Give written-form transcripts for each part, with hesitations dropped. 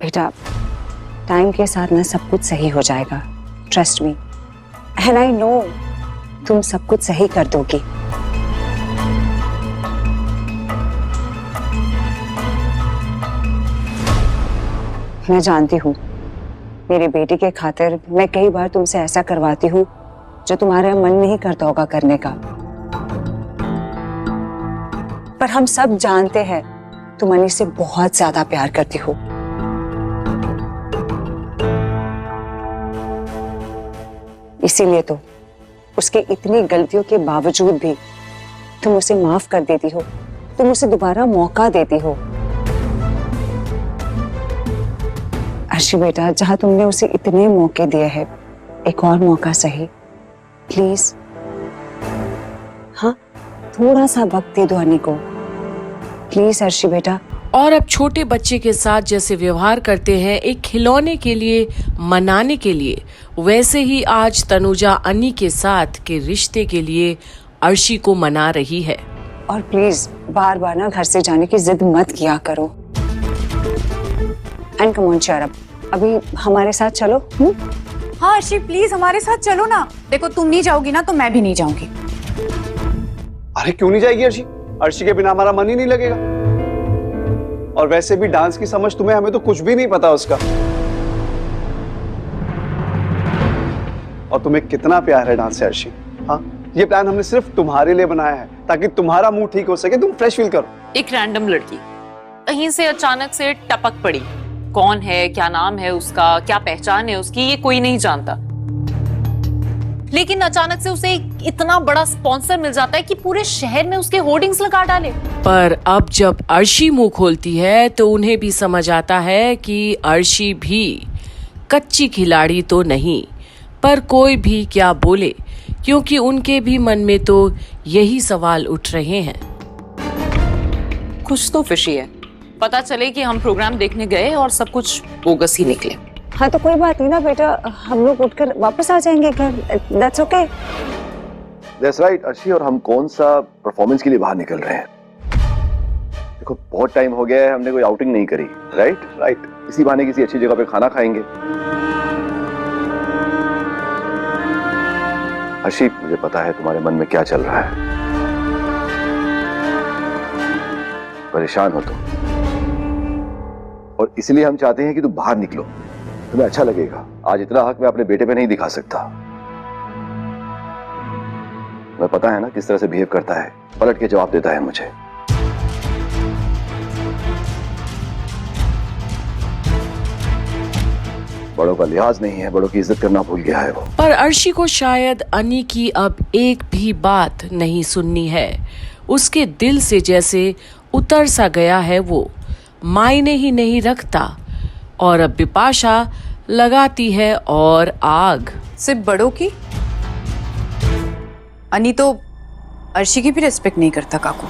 बेटा, टाइम के साथ ना सब कुछ सही हो जाएगा, trust me, and I know तुम सब कुछ सही कर दोगी। मैं जानती हूँ मेरी बेटी के खातिर मैं कई बार तुमसे ऐसा करवाती हूँ जो तुम्हारा मन नहीं करता होगा करने का, पर हम सब जानते हैं तुम अनी से बहुत ज्यादा प्यार करती हो। इसीलिए तो उसके इतनी गलतियों के बावजूद भी तुम उसे माफ कर देती हो, तुम उसे दोबारा मौका देती हो। अर्शी बेटा, जहां तुमने उसे इतने मौके दिए हैं, एक और मौका सही, प्लीज। हाँ, थोड़ा सा वक्त दे दो अनी को, प्लीज अर्शी बेटा। और अब छोटे बच्चे के साथ जैसे व्यवहार करते हैं एक खिलौने के लिए, मनाने के लिए, वैसे ही आज तनुजा अनी के साथ के रिश्ते के लिए अर्शी को मना रही है। और प्लीज बार बार ना घर से जाने की जिद मत किया करो। And come on cheer up, अभी हमारे साथ चलो। हाँ अर्शी, प्लीज हमारे साथ चलो ना। देखो तुम नहीं जाओगी ना तो मैं भी नहीं जाऊंगी। अरे क्यों नहीं जाएगी अर्शी? अर्शी के बिना हमारा मन ही नहीं लगेगा। और वैसे भी डांस की समझ तुम्हें, हमें तो कुछ भी नहीं पता उसका। और तुम्हें कितना प्यार है डांस से अर्शी। हाँ, ये प्लान हमने सिर्फ तुम्हारे लिए बनाया है ताकि तुम्हारा मूड ठीक हो सके, तुम फ्रेश फील करो। एक रैंडम लड़की कहीं से अचानक से टपक पड़ी, कौन है, क्या नाम है उसका, क्या पहचान है उसकी, ये कोई नहीं जानता। लेकिन अचानक से उसे इतना बड़ा स्पॉन्सर मिल जाता है कि पूरे शहर में उसके होर्डिंग्स लगा डाले। पर अब जब अर्शी मुंह खोलती है तो उन्हें भी समझ आता है कि अर्शी भी कच्ची खिलाड़ी तो नहीं, पर कोई भी क्या बोले, क्योंकि उनके भी मन में तो यही सवाल उठ रहे हैं। कुछ तो फिशी है। पता चले कि हम प्रोग्राम देखने गए और सब कुछ बोगस ही निकले। हाँ तो कोई बात नहीं ना बेटा, हम लोग उठकर वापस आ जाएंगे घर, that's okay. That's right Arshi, और हम कौन सा परफॉर्मेंस के लिए बाहर निकल रहे हैं? देखो बहुत टाइम हो गया है, हमने कोई आउटिंग नहीं करी। राइट, इसी बहाने किसी अच्छी जगह पे खाना खाएंगे। अर्शी, मुझे पता है तुम्हारे मन में क्या चल रहा है, परेशान हो तुम, और इसलिए हम चाहते हैं कि तुम बाहर निकलो, तुम्हें अच्छा लगेगा। आज इतना हक मैं अपने बेटे पे नहीं दिखा सकता। मैं पता है ना किस तरह से बिहेव करता है, पलट के जवाब देता है मुझे। बड़ों का लिहाज नहीं है, बड़ों की इज्जत करना भूल गया है वो। पर अर्शी को शायद अनी की अब एक भी बात नहीं सुननी है। उसके दिल से जैसे उतर सा गया है वो, मायने ही नहीं रखता। और अब बिपाशा लगाती है और आग। सिर्फ बड़ों की? अनी तो अर्शी की भी रिस्पेक्ट नहीं करता काकू।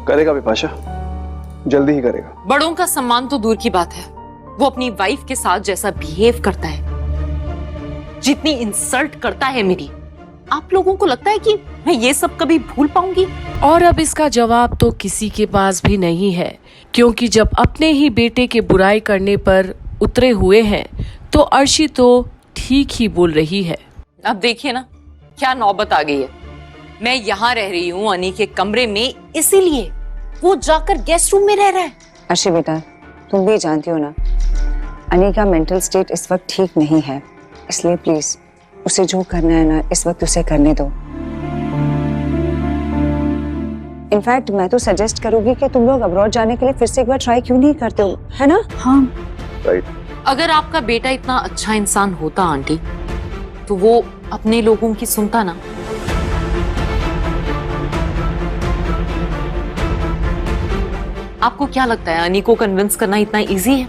करेगा बिपाशा, जल्दी ही करेगा। बड़ों का सम्मान तो दूर की बात है, वो अपनी वाइफ के साथ जैसा बिहेव करता है, जितनी इंसल्ट करता है मेरी, आप लोगों को लगता है कि मैं ये सब कभी भूल पाऊंगी? और अब इसका जवाब तो किसी के पास भी नहीं है, क्योंकि जब अपने ही बेटे के बुराई करने पर उतरे हुए हैं तो अर्शी तो ठीक ही बोल रही है। अब देखिए ना क्या नौबत आ गई है। मैं यहाँ रह रही हूँ अनी के कमरे में, इसीलिए वो जाकर गेस्ट रूम में रह रहा है। अर्शी बेटा, तुम भी जानती हो ना अनी का मेंटल स्टेट इस वक्त ठीक नहीं है, इसलिए प्लीज उसे जो करना है ना इस वक्त उसे करने दो। इनफैक्ट मैं तो सजेस्ट करूंगी कि तुम लोग अब्रॉड जाने के लिए फिर से एक बार ट्राई क्यों नहीं करते हो, है ना? हाँ राइट। अगर आपका बेटा इतना अच्छा इंसान होता आंटी, तो वो अपने लोगों की सुनता ना। आपको क्या लगता है अनी को कन्विंस करना इतना इजी है?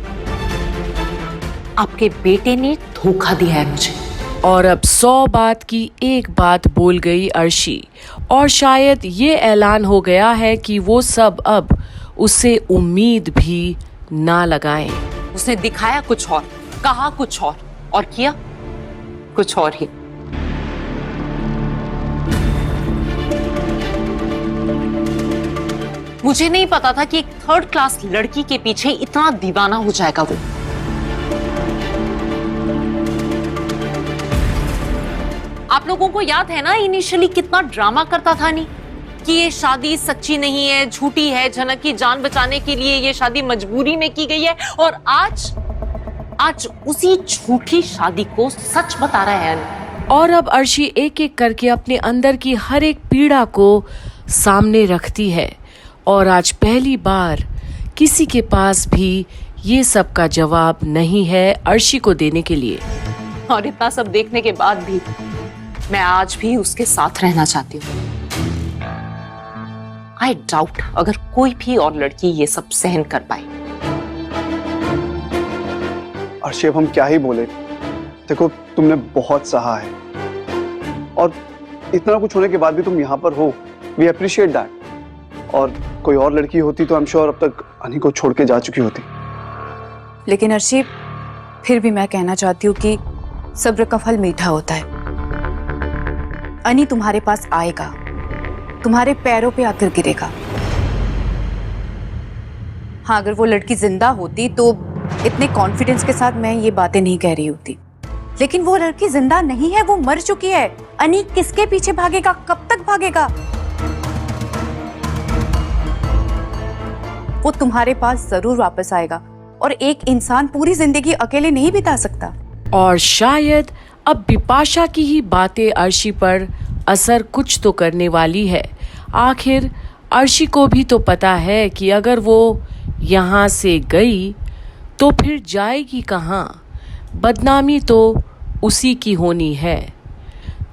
आपके बेटे ने धोखा दिया है मुझे। और अब 100 बात की एक बात बोल गई अर्शी, और शायद ये ऐलान हो गया है कि वो सब अब उससे उम्मीद भी ना लगाएं। उसने दिखाया कुछ और, कहा कुछ और किया कुछ और ही। मुझे नहीं पता था कि एक थर्ड क्लास लड़की के पीछे इतना दीवाना हो जाएगा वो। आप लोगों को याद है ना इनिशियली कितना ड्रामा करता था नहीं कि ये शादी सच्ची नहीं है, झूठी है, झनक की जान बचाने के लिए ये शादी मजबूरी में की गई है, और आज उसी झूठी शादी को सच बता रहा है। और अब अर्शी एक एक करके अपने अंदर की हर एक पीड़ा को सामने रखती है, और आज पहली बार किसी के पास भी ये सब का जवाब नहीं है अर्शी को देने के लिए। और इतना सब देखने के बाद भी मैं आज भी उसके साथ रहना चाहती हूँ। आई डाउट अगर कोई भी और लड़की ये सब सहन कर पाए। अर्शी अब हम क्या ही बोले, देखो तुमने बहुत सहा है और इतना कुछ होने के बाद भी तुम यहाँ पर हो, वी अप्रिशिएट दैट। और कोई और लड़की होती तो आई एम श्योर अब तक अनी को छोड़ के जा चुकी होती। लेकिन अर्शी, फिर भी मैं कहना चाहती हूँ कि सब्र का फल मीठा होता है। अनी तुम्हारे पास आएगा, तुम्हारे पैरों पे आकर गिरेगा। हाँ, अगर वो लड़की जिंदा होती तो इतने कॉन्फिडेंस के साथ मैं ये बातें नहीं कह रही होती, लेकिन वो लड़की जिंदा नहीं है, वो मर चुकी है। अनी किसके पीछे भागेगा, कब तक भागेगा? वो तुम्हारे पास जरूर वापस आएगा, और एक इंसान पूरी जिंदगी अकेले नहीं बिता सकता। और शायद अब बिपाशा की ही बातें अर्शी पर असर कुछ तो करने वाली है। आखिर अर्शी को भी तो पता है कि अगर वो यहाँ से गई तो फिर जाएगी कहाँ, बदनामी तो उसी की होनी है।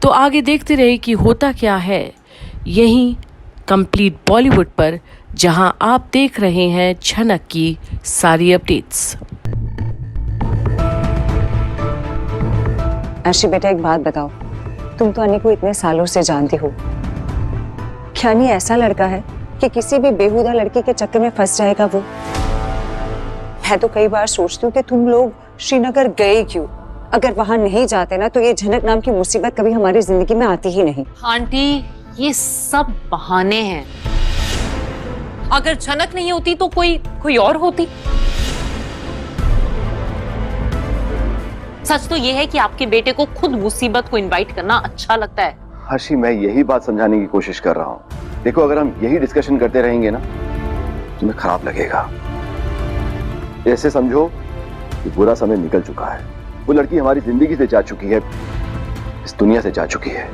तो आगे देखते रहे कि होता क्या है यहीं कंप्लीट बॉलीवुड पर, जहां आप देख रहे हैं झनक की सारी अपडेट्स। अर्शी बेटा, एक बात बताओ, तुम तो अनी को इतने सालों से जानती हो, क्या अनी ऐसा लड़का है कि किसी भी बेहुदा लड़की के चक्कर में फंस जाएगा? वो मैं तो कई बार सोचती हूँ कि तुम लोग श्रीनगर गए क्यों? अगर वहां नहीं जाते ना तो ये झनक नाम की मुसीबत कभी हमारी जिंदगी में आती ही नहीं। आंटी, ये सब बहाने हैं। अगर झनक नहीं होती तो कोई और होती। सच तो ये है कि आपके बेटे को खुद मुसीबत को इनवाइट करना अच्छा लगता है। हर्षी, मैं यही बात समझाने की कोशिश कर रहा हूँ। देखो, अगर हम यही डिस्कशन करते रहेंगे ना, तुम्हें खराब लगेगा। ऐसे समझो कि बुरा समय निकल चुका है। वो लड़की हमारी जिंदगी से जा चुकी है, इस दुनिया से जा चुकी है।